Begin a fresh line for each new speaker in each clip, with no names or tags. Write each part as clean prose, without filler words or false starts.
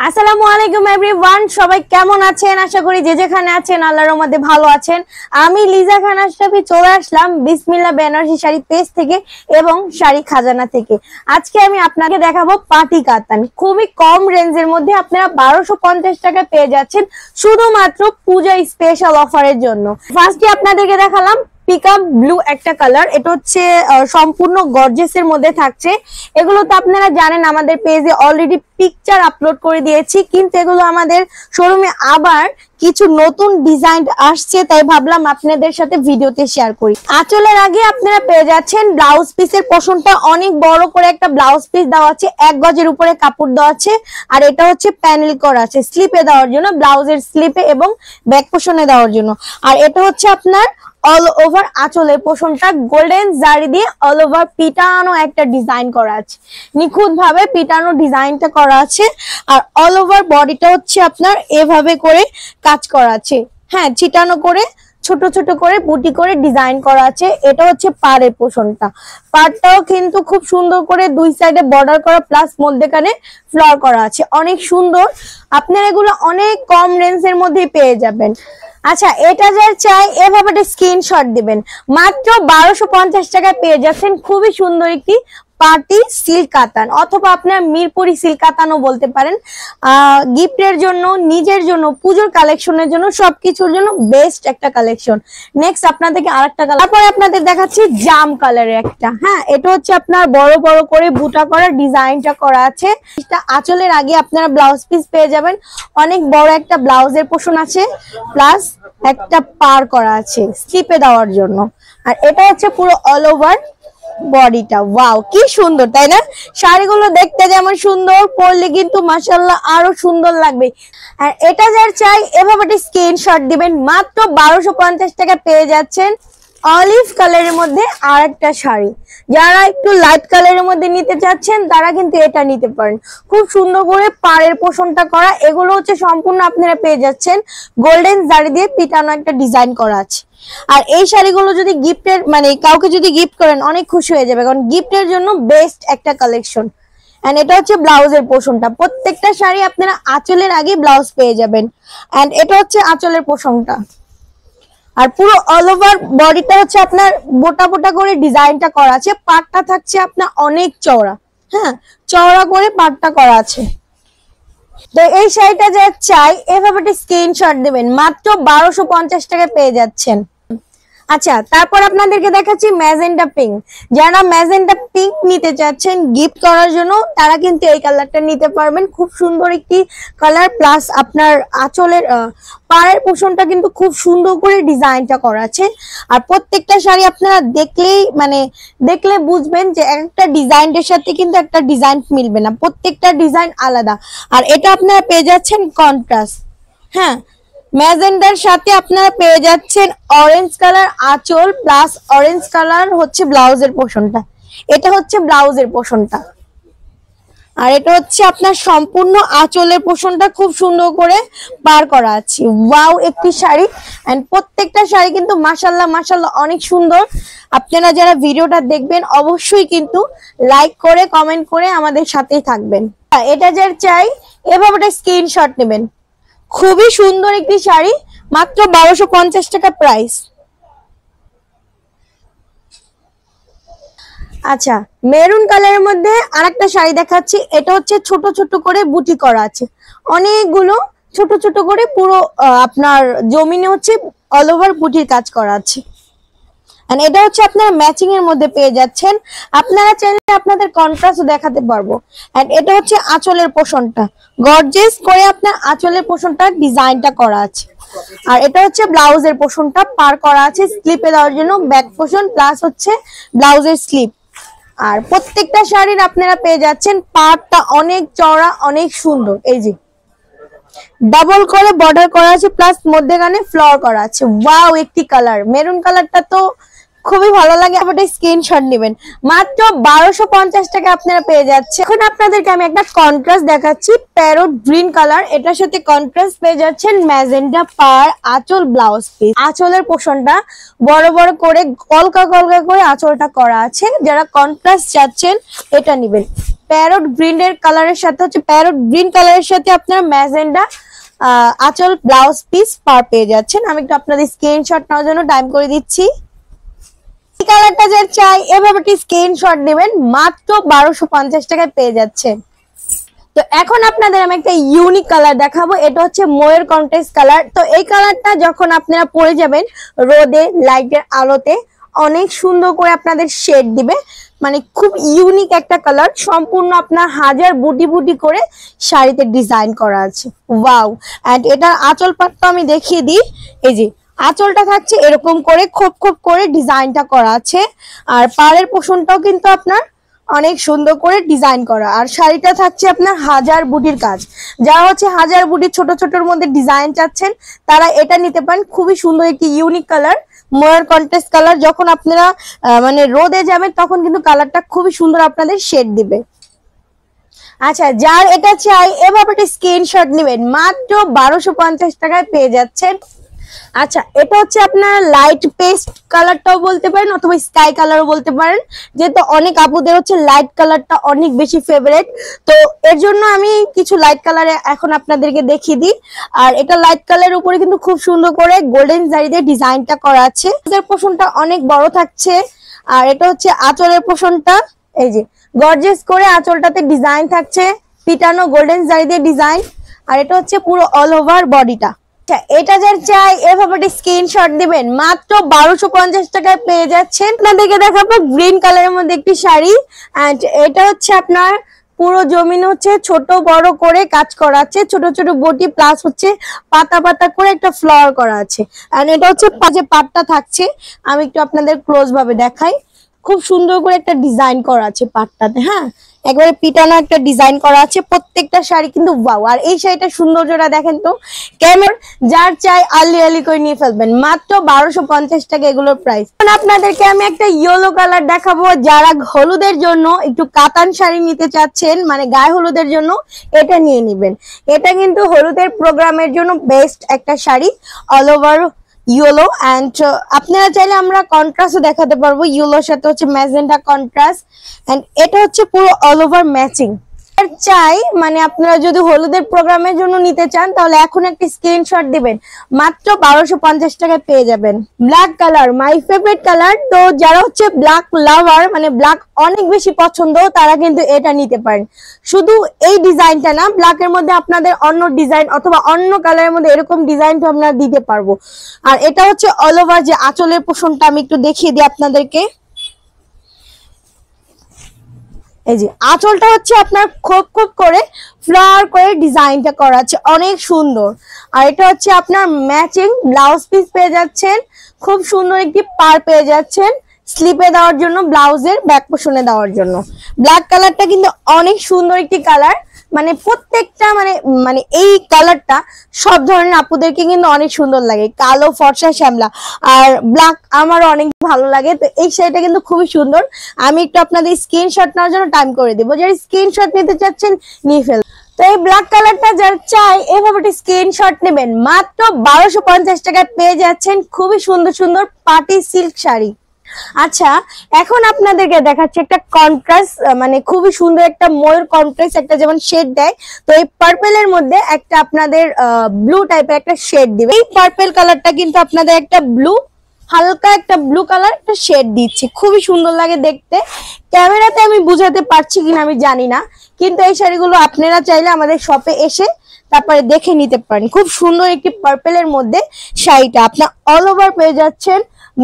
আসসালামু আলাইকুম এভরিওয়ান, সবাই কেমন আছেন? আশা করি যে যেখানে আছেন আল্লাহর রহমতে ভালো আছেন। আমি লিজা খান আশরাফি চলে আসলাম বিসমিল্লাহ বেনারসি শাড়ি পেজ থেকে এবং শাড়ি খাজানা থেকে। আজকে আমি আপনাকে দেখাবো পাটি কাতান। খুবই কম রেঞ্জের মধ্যে আপনারা 1250 টাকা পেয়ে যাচ্ছেন শুধুমাত্র পূজা স্পেশাল অফারের জন্য। ফার্স্টে আপনাদেরকে দেখালাম পিকআপ ব্লু একটা কালার, এটা হচ্ছে সম্পূর্ণ গর্জিয়াসের মধ্যে থাকছে। এগুলো তো আপনারা জানেন আমাদের পেজে অলরেডি পিকচার আপলোড করে দিয়েছি, কিন্তু এগুলো আমাদের শোরুমে আবার কিছু নতুন ডিজাইন আসছে, তাই ভাবলাম আপনাদের সাথে ভিডিওতে শেয়ার করি। আঁচলের আগে আপনারা পেয়ে যাচ্ছেন ব্লাউজ পিসের পোর্শনটা অনেক বড় করে একটা ব্লাউজ পিস দেওয়া আছে, 1 গজের উপরে কাপড় দেওয়া আছে। আর এটা হচ্ছে প্যানেল করা আছে স্লিপে দেওয়ার জন্য, ব্লাউজের স্লিপে এবং ব্যাক পোর্শনে দেওয়ার জন্য। আর এটা হচ্ছে আপনার অল ওভার আঁচলের পোর্শনটা গোল্ডেন জারি দিয়ে অল ওভার পিটানো একটা ডিজাইন করা আছে, নিখুঁত ভাবে পিটানো ডিজাইনটা করা আছে। আর অল ওভার বডিটা হচ্ছে আপনার এভাবে করে কাজ করা আছে, হ্যাঁ চিটানো করে ছোট ছোট করে বুটি করে ডিজাইন করা আছে। এটা হচ্ছে পাড়ের পোর্শনটা, পাড়টাও কিন্তু খুব সুন্দর করে দুই সাইডে বর্ডার করা প্লাস মধ্যেখানে ফ্লাওয়ার করা আছে, অনেক সুন্দর। আপনারা এগুলো অনেক কম রেঞ্জের মধ্যে পেয়ে যাবেন। আচ্ছা, এটা যার চাই এভাবে একটা স্ক্রিনশট দিবেন, মাত্র 1250 টাকায় পেয়ে যাচ্ছেন খুবই সুন্দর একটি পার্টি সিল্ক কাতান, অথবা আপনার মিরপুরি সিল্ক কাতানও বলতে পারেন। গিফটের জন্য, নিজের জন্য, পুজোর কালেকশনের জন্য, সবকিছুর জন্য বেস্ট একটা কালেকশন। নেক্সট আপনাদেরকে আরেকটা কালার, তারপরে আপনাদের দেখাচ্ছি জাম কালারের একটা। হ্যাঁ, এটা হচ্ছে আপনার বড় বড় করে বুটা করা ডিজাইনটা করা আছে। এটা আঁচলের আগে আপনারা ব্লাউজ পিস পেয়ে যাবেন, অনেক বড় একটা ব্লাউজের পোর্শন আছে প্লাস একটা পার করা আছে স্লিপে দেওয়ার জন্য। আর এটা হচ্ছে পুরো অল ওভার বডিটা। ওয়াও, কি সুন্দর তাই না? শাড়িগুলো দেখতে যেমন সুন্দর, পরলে কিন্তু মাশাআল্লাহ আরো সুন্দর লাগবে। আর এটা যার চাই এভাবে একটা স্ক্রিনশট দিবেন, মাত্র 1250 টাকা পেয়ে যাচ্ছেন অলিভ কালারের মধ্যে আর একটা শাড়ি। যারা একটু লাইট কালারের মধ্যে নিতে চাচ্ছেন তারা কিন্তু এটা নিতে পারেন। খুব সুন্দর করে পাড়ের পোর্শনটা করা, এগুলো হচ্ছে সম্পূর্ণ আপনারা পেয়ে যাচ্ছেন গোল্ডেন জারি দিয়ে পিটানো একটা ডিজাইন করা আছে। আর এই শাড়িগুলো যদি গিফটের মানে কাউকে যদি গিফট করেন অনেক খুশি হয়ে যাবে, কারণ গিফটের জন্য বেস্ট একটা কালেকশন। এন্ড এটা হচ্ছে ব্লাউজের পোর্শনটা, প্রত্যেকটা শাড়ি আপনারা আঁচলের আগে ব্লাউজ পেয়ে যাবেন। এন্ড এটা হচ্ছে আঁচলের পোর্শনটা। আর পুরো অল ওভার বডিটা হচ্ছে আপনার বোটা বোটা করে ডিজাইনটা করা আছে, পাটটা থাকছে আপনার অনেক চওড়া, হ্যাঁ চওড়া করে পাটটা করা আছে। তো এই শাড়িটা যা চাই এভাবে একটা স্ক্রিনশট দিবেন, মাত্র 1250 টাকা পেয়ে যাচ্ছেন। আচ্ছা, তারপর আপনাদেরকে দেখাচ্ছি ম্যাজেন্টা পিঙ্ক। যারা ম্যাজেন্টা পিঙ্ক নিতে চাচ্ছেন গিফট করার জন্য তারা কিন্তু এই কালারটা নিতে পারবেন, খুব সুন্দর একটি কালার। প্লাস আপনার আঁচলের পাড়ের পোর্শনটা কিন্তু খুব সুন্দর করে ডিজাইনটা করা আছে। আর প্রত্যেকটা শাড়ি আপনারা দেখলে বুঝবেন যে একটা ডিজাইনের সাথে কিন্তু একটা ডিজাইন মিলবে না, প্রত্যেকটা ডিজাইন আলাদা। আর এটা আপনারা পেয়ে যাচ্ছেন কন্ট্রাস্ট, হ্যাঁ ম্যাজেন্ডার সাথে আপনারা পেয়ে যাচ্ছেন অরেঞ্জ কালার আঁচল প্লাস অরেঞ্জ কালার হচ্ছে ব্লাউজের পোর্শনটা। এটা হচ্ছে ব্লাউজের পোর্শনটা, আর এটা হচ্ছে আপনার সম্পূর্ণ আঁচলের পোর্শনটা খুব সুন্দর করে পার করা আছে। ওয়াও, একটি শাড়ি। এন্ড প্রত্যেকটা শাড়ি কিন্তু মাশাআল্লাহ মাশাআল্লাহ অনেক সুন্দর। আপনারা যারা ভিডিওটা দেখবেন অবশ্যই কিন্তু লাইক করে কমেন্ট করে আমাদের সাথেই থাকবেন। এটা যার চাই এভাবে একটা স্ক্রিনশট নেবেন, খুবই সুন্দর একটি শাড়ি, মাত্র 1250 টাকা প্রাইস। আচ্ছা, মেরুন কালারের মধ্যে আরেকটা শাড়ি দেখাচ্ছি। এটা হচ্ছে ছোট ছোট করে বুটি করা আছে, অনেকগুলো ছোট ছোট করে পুরো আপনার জমিনে হচ্ছে অল ওভার বুটির কাজ করা আছে। এটা হচ্ছে আপনারা ম্যাচিং এর মধ্যে পেয়ে যাচ্ছেন, আপনারা চাইলে আপনাদের কন্ট্রাস্ট দেখাতে পারবো। এন্ড এটা হচ্ছে আঁচলের পোর্শনটা, গর্জিয়াস করে আপনার আঁচলের পোর্শনটা ডিজাইনটা করা আছে। আর এটা হচ্ছে ব্লাউজের পোর্শনটা পার করা আছে স্লিপে দেওয়ার জন্য, ব্যাক পোর্শন প্লাস হচ্ছে ব্লাউজের স্লিপ। আর প্রত্যেকটা শাড়ির আপনারা পেয়ে যাচ্ছেন পাড়টা অনেক চওড়া অনেক সুন্দর, এই যে ডাবল করে বর্ডার করা আছে প্লাস মধ্যেখানে ফ্লাওয়ার করা আছে। ওয়াও, একটি কালার মেরুন কালারটা তো খুবই ভালো লাগে। আপনারা স্ক্রিনশট নেবেন, মাত্র 1250 টাকা আপনারা পেয়ে যাচ্ছে। এখন আপনাদেরকে আমি একটা কন্ট্রাস্ট দেখাচ্ছি, প্যারট গ্রিন কালার, এটার সাথে কন্ট্রাস্ট পেয়ে যাচ্ছেন ম্যাজেন্টা পার আঁচল ব্লাউজ পিস। আঁচলের পোর্শনটা বড় বড় করে কলকা কলকা করে আঁচলটা করা আছে। যারা কন্ট্রাস্ট চাচ্ছেন এটা নেবেন। প্যারট গ্রিনের কালারের সাথে হচ্ছে প্যারট গ্রিন কালারের সাথে আপনারা ম্যাজেন্ডা আঁচল ব্লাউজ পিস পার পেয়ে যাচ্ছেন। আমি একটু আপনাদের স্ক্রিনশট নেওয়ার জন্য টাইম করে দিচ্ছি। এই কালারটা যার চাই এভাবে স্ক্রিনশট নেবেন, মাত্র 1250 টাকায় পেয়ে যাচ্ছেন। তো এখন আপনাদের আমি একটা ইউনিক কালার দেখাবো, এটা হচ্ছে ময়ূর কন্ট্রাস্ট কালার। তো এই কালারটা যখন আপনারা পরে যাবেন রোদে লাইটের আলোতে অনেক সুন্দর করে আপনাদের শেড দিবে, মানে খুব ইউনিক একটা কালার। সম্পূর্ণ আপনার হাজার বুটি বুটি করে শাড়িতে ডিজাইন করা আছে, ওয়াও। এন্ড এটার আঁচল পাটটা আমি দেখিয়ে দিই। এই যে আঁচলটা থাকছে এরকম করে খোপ খোপ করে ডিজাইনটা করা আছে, আর পাড়ের পোষণটাও কিন্তু আপনার অনেক সুন্দর করে ডিজাইন করা। আর শাড়িটা থাকছে আপনার হাজার বুটির কাজ। যারা হচ্ছে হাজার বুটির ছোট ছোটর মধ্যে ডিজাইন চাচ্ছেন তারা এটা নিতে পারেন। খুবই সুন্দর একটি ইউনিক কালার, ময়ূর কন্ট্রাস্ট কালার। যখন আপনারা মানে রোদে যাবেন তখন কিন্তু কালারটা খুবই সুন্দর আপনাদের শেড দিবে। আচ্ছা, যার এটা চাই এভাবে স্ক্রিনশট নেবেন, মাত্র 1250 টাকায় পেয়ে যাচ্ছেন। আচ্ছা, এটা হচ্ছে আপনার লাইট পেস্ট কালারটাও বলতে পারেন অথবা স্কাই কালারও বলতে পারেন, যেহেতু অনেক আপুদের হচ্ছে লাইট কালারটা অনেক বেশি ফেভারিট। তো এর জন্য আমি কিছু লাইট কালারে এখন আপনাদেরকে দেখিয়ে দিই। আর এটা লাইট কালারের উপরে কিন্তু খুব সুন্দর করে গোল্ডেন জারি দিয়ে ডিজাইনটা করা আছে। এর পোষণটা অনেক বড় থাকছে। আর এটা হচ্ছে আঁচলের পোষণটা, এই যে গর্জিয়াস করে আঁচলটাতে ডিজাইন থাকছে, পিটানো গোল্ডেন জারি দিয়ে ডিজাইন। আর এটা হচ্ছে পুরো অল ওভার বডিটা। এটা যার চাই এভাবে স্ক্রিনশট দিবেন, মাত্র 1250 টাকায় পেয়ে যাচ্ছেন। আপনাদেরকে দেখাবো গ্রিন কালারের মধ্যে একটি শাড়ি। এন্ড এটা হচ্ছে আপনার পুরো জমিন হচ্ছে ছোট বড় করে কাজ করা আছে, ছোট ছোট বটি প্লাস হচ্ছে পাতা পাতা করে একটা ফ্লাওয়ার করা আছে। এন্ড এটা হচ্ছে যে পাটটা থাকছে, আমি একটু আপনাদের ক্লোজ ভাবে দেখাই। খুব সুন্দর করে একটা ডিজাইন করা আছে পাটটাতে, হ্যাঁ একবারে পিটানো একটা ডিজাইন করা আছে। প্রত্যেকটা শাড়ি কিন্তু ওয়াও। আর এই শাড়িটার সৌন্দর্যটা দেখেন তো কেমন। যার চাই আলি আলি করে নিয়ে ফেলবেন, মাত্র 1250 টাকা এগুলোর প্রাইস। আপনাদেরকে আমি একটা ইয়েলো কালার দেখাবো। যারা হলুদের জন্য একটু কাতান শাড়ি নিতে চাচ্ছেন, মানে গায়ে হলুদের জন্য এটা নিয়ে নিবেন। এটা কিন্তু হলুদের প্রোগ্রামের জন্য বেস্ট একটা sari, all over yellow. And আপনারা চাইলে আমরা কন্ট্রাস্টও দেখাতে পারবো, ইয়েলোর সাথে হচ্ছে ম্যাজেন্টা কন্ট্রাস্ট। এন্ড এটা হচ্ছে পুরো অল ওভার ম্যাচিং। চাই মানে আপনারা যদি হলুদের প্রোগ্রামের জন্য নিতে চান তাহলে এখন একটা স্ক্রিনশট দিবেন, মাত্র 1250 টাকায় পেয়ে যাবেন। Black colour my favourite colour. তো যারা হচ্ছে ব্ল্যাক লাভার, মানে ব্ল্যাক অনেক বেশি পছন্দ, তারা কিন্তু এটা নিতে পারেন। শুধু এই ডিজাইনটা না, ব্ল্যাকের মধ্যে আপনাদের অন্য ডিজাইন অথবা অন্য কালারের মধ্যে এরকম ডিজাইনটা আমরা দিতে পারবো। আর এটা হচ্ছে অল ওভার যে আঁচলের পোষণটা আমি একটু দেখিয়ে দিই আপনাদেরকে। এই যে আঁচলটা হচ্ছে আপনার খোপ খোপ করে ফ্লাওয়ার করে ডিজাইনটা করা আছে, অনেক সুন্দর। আর এটা হচ্ছে আপনার ম্যাচিং ব্লাউজ পিস পেয়ে যাচ্ছেন, খুব সুন্দর একটি পার পেয়ে যাচ্ছেন স্লিপে দেওয়ার জন্য, ব্লাউজের ব্যাক পোষণে দেওয়ার জন্য। ব্ল্যাক কালারটা কিন্তু অনেক সুন্দর একটি কালার, মানে প্রত্যেকটা মানে মানে এই কালারটা সব ধরনের আপুদেরকে কিন্তু অনেক সুন্দর লাগে, কালো ফর্সা শ্যামলা। আর ব্ল্যাক আমার অনেক ভালো লাগে। তো এই শাড়িটা কিন্তু খুবই সুন্দর। আমি একটু আপনাদের স্ক্রিনশট নেওয়ার জন্য টাইম করে দেবো, যারা স্ক্রিনশট নিতে চাচ্ছেন নিয়ে ফেল। তো এই ব্ল্যাক কালারটা যার চাই এভাবে স্ক্রিনশট নেবেন, মাত্র 1250 টাকায় পেয়ে যাচ্ছেন খুবই সুন্দর সুন্দর পার্টি সিল্ক শাড়ি। আচ্ছা, এখন আপনাদেরকে দেখাচ্ছি একটা কন্ট্রাস্ট, মানে খুবই সুন্দর একটা ময়ূর কন্ট্রাস্ট একটা যেমন শেড দেয়, তো এই পার্পেলের মধ্যে একটা আপনাদের ব্লু টাইপের একটা শেড দিবে। এই পার্পেল কালারটা কিন্তু আপনাদের একটা ব্লু, হালকা একটা ব্লু কালার একটা শেড দিচ্ছে, খুবই সুন্দর লাগে দেখতে। ক্যামেরাতে আমি বুঝাতে পারছি কিনা আমি জানি না, কিন্তু এই শাড়িগুলো আপনারা চাইলে আমাদের শপে এসে তারপরে দেখে নিতে পারেন। খুব সুন্দর একটি পার্পেলের মধ্যে শাড়িটা আপনার অল ওভার পেয়ে যাচ্ছেন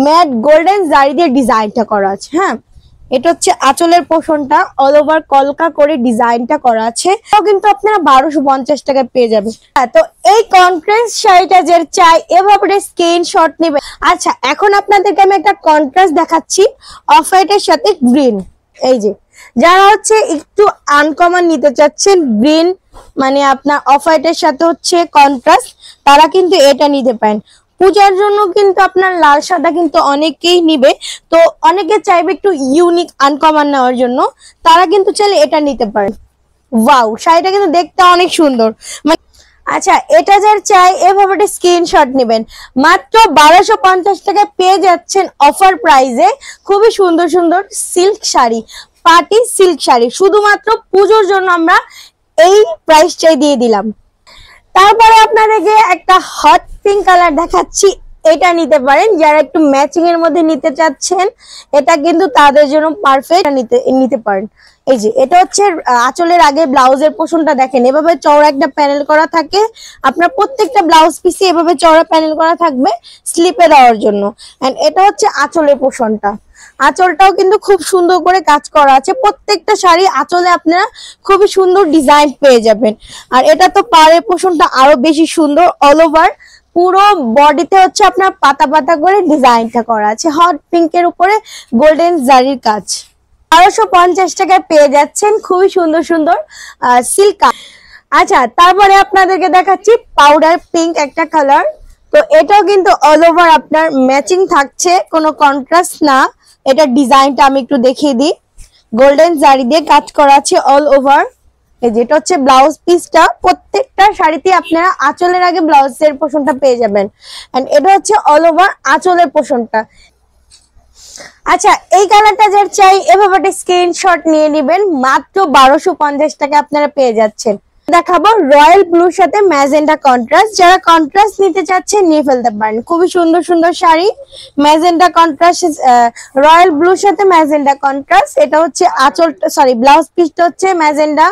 ম্যাট গোল্ডেন জারি দিয়ে ডিজাইনটা করা আছে। হ্যাঁ, এটা হচ্ছে আঁচলের পোষণটা অল ওভার কলকা করে ডিজাইনটা করা আছে, তো কিন্তু আপনারা 1250 টাকায় পেয়ে যাবেন। তো এই কন্ট্রাস্ট শাড়িটা যে চাই এভাবে স্ক্রিনশট নেবে। আচ্ছা, এখন আপনাদেরকে আমি একটা কন্ট্রাস্ট দেখাচ্ছি অফ হোয়াইটের সাথে গ্রিন। এই যে যারা হচ্ছে একটু আনকমন নিতে চাচ্ছেন, গ্রিন মানে আপনার অফ হোয়াইটের সাথে হচ্ছে কন্ট্রাস্ট, তারা কিন্তু এটা নিতে পারেন। পূজার জন্য কিন্তু আপনার লাল সাদা কিন্তু অনেকেই নিবে, তো অনেকে চাইবে একটু ইউনিক আনকমন নেওয়ার জন্য, তারা কিন্তু চাইলে এটা নিতে পারেন। ওয়াও, শাড়িটা কিন্তু দেখতে অনেক সুন্দর। আচ্ছা, এটা যার চাই এভাবে স্ক্রিনশট নেবেন, মাত্র 1250 টাকায় পেয়ে যাচ্ছেন অফার প্রাইসে খুবই সুন্দর সুন্দর silk sari, party silk sari শুধুমাত্র পুজোর জন্য আমরা এই প্রাইসটাই দিয়ে দিলাম। তারপরে আপনাদেরকে একটা হট পিঙ্ক কালার দেখাচ্ছি, এটা নিতে পারেন যারা একটু ম্যাচিং এর মধ্যে নিতে চাচ্ছেন, এটা কিন্তু তাদের জন্য পারফেক্ট নিতে পারেন। এই যে এটা হচ্ছে আঁচলের আগে ব্লাউজের পোর্শনটা দেখেন, এভাবে চওড়া একটা প্যানেল করা থাকে, আপনার প্রত্যেকটা ব্লাউজ পিসে এভাবে চওড়া প্যানেল করা থাকবে স্লিপে দেওয়ার জন্য। এন্ড এটা হচ্ছে আঁচলের পোর্শনটা, আঁচলটাও কিন্তু খুব সুন্দর করে কাজ করা আছে, প্রত্যেকটা শাড়ি আঁচলে আপনারা খুবই সুন্দর ডিজাইন পেয়ে যাবেন। আর এটা তো পাড়ের পোর্শনটা আরো বেশি সুন্দর, অল ওভার পুরো বডিতে হচ্ছে আপনার পাতা পাতা করে ডিজাইনটা করা আছে, হট পিঙ্কের উপরে গোল্ডেন জারির কাজ। 1250 টাকায় পেয়ে যাচ্ছেন খুবই সুন্দর সুন্দর সিল্ক। আচ্ছা, তারপরে আপনাদেরকে দেখাচ্ছি পাউডার পিঙ্ক একটা কালার, তো এটাও কিন্তু অল ওভার আপনার ম্যাচিং থাকছে, কোনো কন্ট্রাস্ট না। এটা ডিজাইনটা আমি একটু দেখিয়ে দিই, গোল্ডেন জারি দিয়ে কাজ করা আছে অল ওভার। এই যেটা হচ্ছে ব্লাউজ পিসটা, প্রত্যেকটা শাড়িতে আপনারা আঁচলের আগে ব্লাউজের পোর্শনটা পেয়ে যাবেন। এন্ড এটা হচ্ছে অল ওভার আঁচলের পোর্শনটা। আচ্ছা, এই কালারটা যার চাই এভাবে একটা স্ক্রিনশট নিয়ে নেবেন, মাত্র 1250 টাকা আপনারা পেয়ে যাচ্ছেন। দেখাবো রয়্যাল ব্লুর সাথে ম্যাজেন্ডা কন্ট্রাস্ট, যারা কন্ট্রাস্ট নিতে চাচ্ছেন নিয়ে ফেলতে পারেন, খুবই সুন্দর সুন্দর শাড়ি। ম্যাজেন্ডা কন্ট্রাস্ট, রয়্যাল ব্লুর সাথে ম্যাজেন্ডা কন্ট্রাস্ট, এটা হচ্ছে আঁচল সরি ব্লাউজ পিসটা হচ্ছে ম্যাজেন্ডা,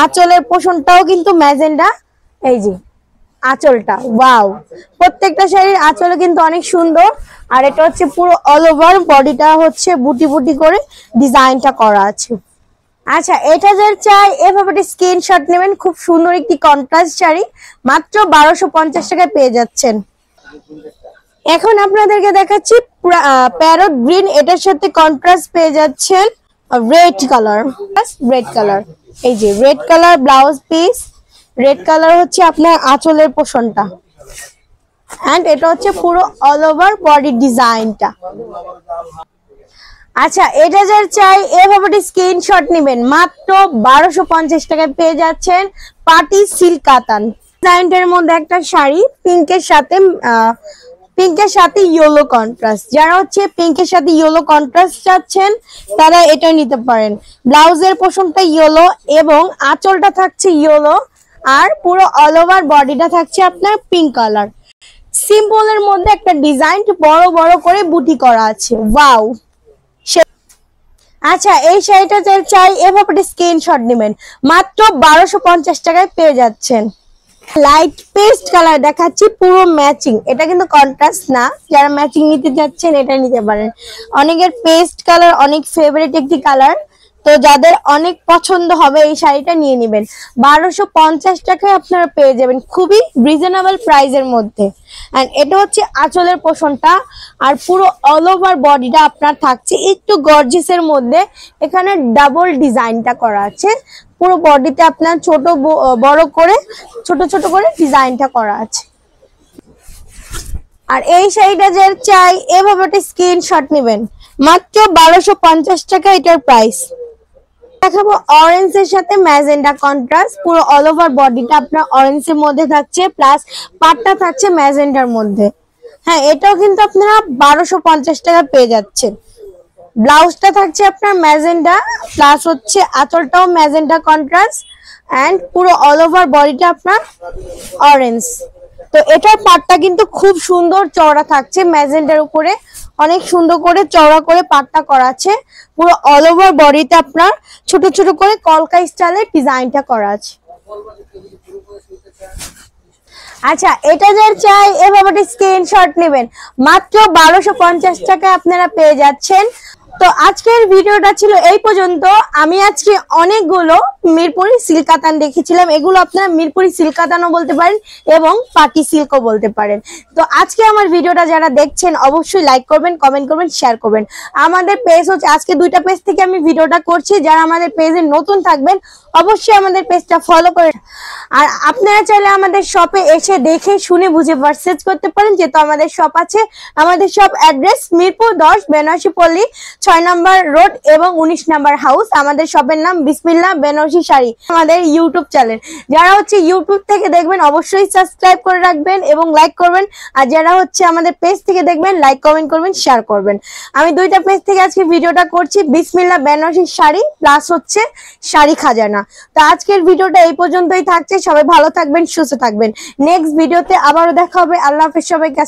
আঁচলের পোর্শনটাও কিন্তু ম্যাজেন্ডা। এই যে আঁচলটা, ওয়াও, প্রত্যেকটা শাড়ির আঁচল কিন্তু অনেক সুন্দর। আর এটা হচ্ছে পুরো অল ওভার বডিটা হচ্ছে বুটি বুটি করে ডিজাইনটা করা আছে। আচ্ছা, এটা যার চাই এভাবে একটা স্ক্রিনশট নেবেন, খুব সুন্দর একটি কন্ট্রাস্ট শাড়ি, মাত্র 1250 টাকায় পেয়ে যাচ্ছেন। এখন আপনাদেরকে দেখাচ্ছি প্যারট গ্রিন, এটার সাথে কন্ট্রাস্ট পেয়ে যাচ্ছেন রেড কালার, রেড কালার। এই যে red colour blouse piece, red colour হচ্ছে আপনার আঁচলের পোর্শনটা, এন্ড এটা হচ্ছে পুরো অল ওভার বডি ডিজাইনটা। আচ্ছা, এটা যার চাই এভাবে স্ক্রিনশট নেবেন, মাত্র 1250 টাকায় পেয়ে যাচ্ছেন পার্টি সিল্ক কাতান ডিজাইনের মধ্যে একটা শাড়ি, পিঙ্কের সাথে ইয়েলো কন্ট্রাস্ট। যারা হচ্ছে পিঙ্কের সাথে ইয়েলো কন্ট্রাস্ট চাচ্ছেন তারা এটা নিতে পারেন। ব্লাউজের পোর্শনটা ইয়েলো এবং আঁচলটা থাকছে ইয়েলো, আর পুরো অল ওভার বডিটা থাকছে আপনার পিঙ্ক কালার। সিম্পলের মধ্যে একটা ডিজাইন বড় বড় করে বুটি করা আছে, ওয়াও। আচ্ছা, এই শাড়িটা যার চাই এভাবে স্ক্রিনশট নেবেন, মাত্র 1250 টাকায় পেয়ে যাচ্ছেন। লাইট পেস্ট কালার দেখাচ্ছি, পুরো ম্যাচিং, এটা কিন্তু কন্ট্রাস্ট না, যারা ম্যাচিং নিতে যাচ্ছেন এটা নিতে পারেন। অনেকের পেস্ট কালার অনেক ফেভারিট একটি কালার, তো যাদের অনেক পছন্দ হবে এই শাড়িটা নিয়ে নেবেন। 1250 টাকায় আপনারা পেয়ে যাবেন খুবই রিজনেবল প্রাইসের মধ্যে। এন্ড এটা হচ্ছে আঁচলের পোর্শনটা, আর পুরো অল ওভার বডিটা আপনার থাকছে একটু গর্জিয়াসের মধ্যে, এখানে ডাবল ডিজাইনটা করা আছে, পুরো বডিতে আপনার ছোট বড় করে ছোট ছোট করে ডিজাইনটা করা আছে। আর এই শাড়িটা যার চাই এভাবে একটা স্ক্রিনশট নেবেন, মাত্র 1250 টাকা এটার প্রাইস। দেখাবো অরেঞ্জ এর সাথে ম্যাজেন্ডা কন্ট্রাস্ট, পুরো অল ওভার বডিটা আপনার অরেঞ্জ এর মধ্যে থাকছে, প্লাস পাটটা থাকছে ম্যাজেন্ডার মধ্যে। হ্যাঁ, এটাও কিন্তু আপনারা 1250 টাকা পেয়ে যাচ্ছেন। ব্লাউজটা থাকছে আপনার ম্যাজেন্ডা, প্লাস হচ্ছে আঁচলটাও ম্যাজেন্ডা কন্ট্রাস্ট, এন্ড পুরো অল ওভার বডিটা আপনার অরেঞ্জ। তো এটার পাটটা কিন্তু খুব সুন্দর চওড়া থাকছে, ম্যাজেন্ডার উপরে অনেক সুন্দর করে চওড়া করে পাটটা করা আছে, পুরো অল ওভার বডিতে আপনার ছোট ছোট করে কলকা স্টাইলের ডিজাইনটা করা আছে। আচ্ছা, এটা যার চাই এভাবে স্ক্রিনশট নেবেন, মাত্র 1250 টাকায় আপনারা পেয়ে যাচ্ছেন। তো আজকের ভিডিওটা ছিল এই পর্যন্ত। আমি আজকে অনেকগুলো মিরপুরি সিল্ক কাতান দেখেছিলাম, এগুলো আপনারা মিরপুরি সিল্ক কাতানও বলতে পারেন এবং পার্টি সিল্কও বলতে পারেন। তো আজকে আমার ভিডিওটা যারা দেখছেন অবশ্যই লাইক করবেন, কমেন্ট করবেন, শেয়ার করবেন। আমাদের পেজ হচ্ছে আজকে 2টা পেজ থেকে আমি ভিডিওটা করছি, যারা আমাদের পেজে নতুন থাকবেন অবশ্যই আমাদের পেজটা ফলো করে, আর আপনারা চাইলে আমাদের শপে এসে দেখে শুনে বুঝে পারচেজ করতে পারেন, যেহেতু আমাদের শপ আছে। আমাদের শপ অ্যাড্রেস মিরপুর 10 বেনারসি পল্লী 6 নম্বর রোড এবং 19 নম্বর হাউস। আমাদের শপের নাম বিসমিল্লাহ বেনারসি বেনারসি শাড়ি আমাদের ইউটিউব চ্যানেল। যারা হচ্ছে ইউটিউব থেকে দেখবেন অবশ্যই সাবস্ক্রাইব করে রাখবেন এবং লাইক করবেন, আর যারা হচ্ছে আমাদের পেজ থেকে দেখবেন লাইক কমেন্ট করবেন, শেয়ার করবেন। আমি দুইটা পেজ থেকে আজকে ভিডিওটা করছি, বিসমিল্লাহ বেনারসি শাড়ি প্লাস হচ্ছে শাড়ি খাজানা। তো আজকের ভিডিওটা এই পর্যন্তই থাকছে। সবাই ভালো থাকবেন, সুস্থ থাকবেন। নেক্সট ভিডিওতে আবারও দেখা হবে। আল্লাহ হাফেজ সবাইকে।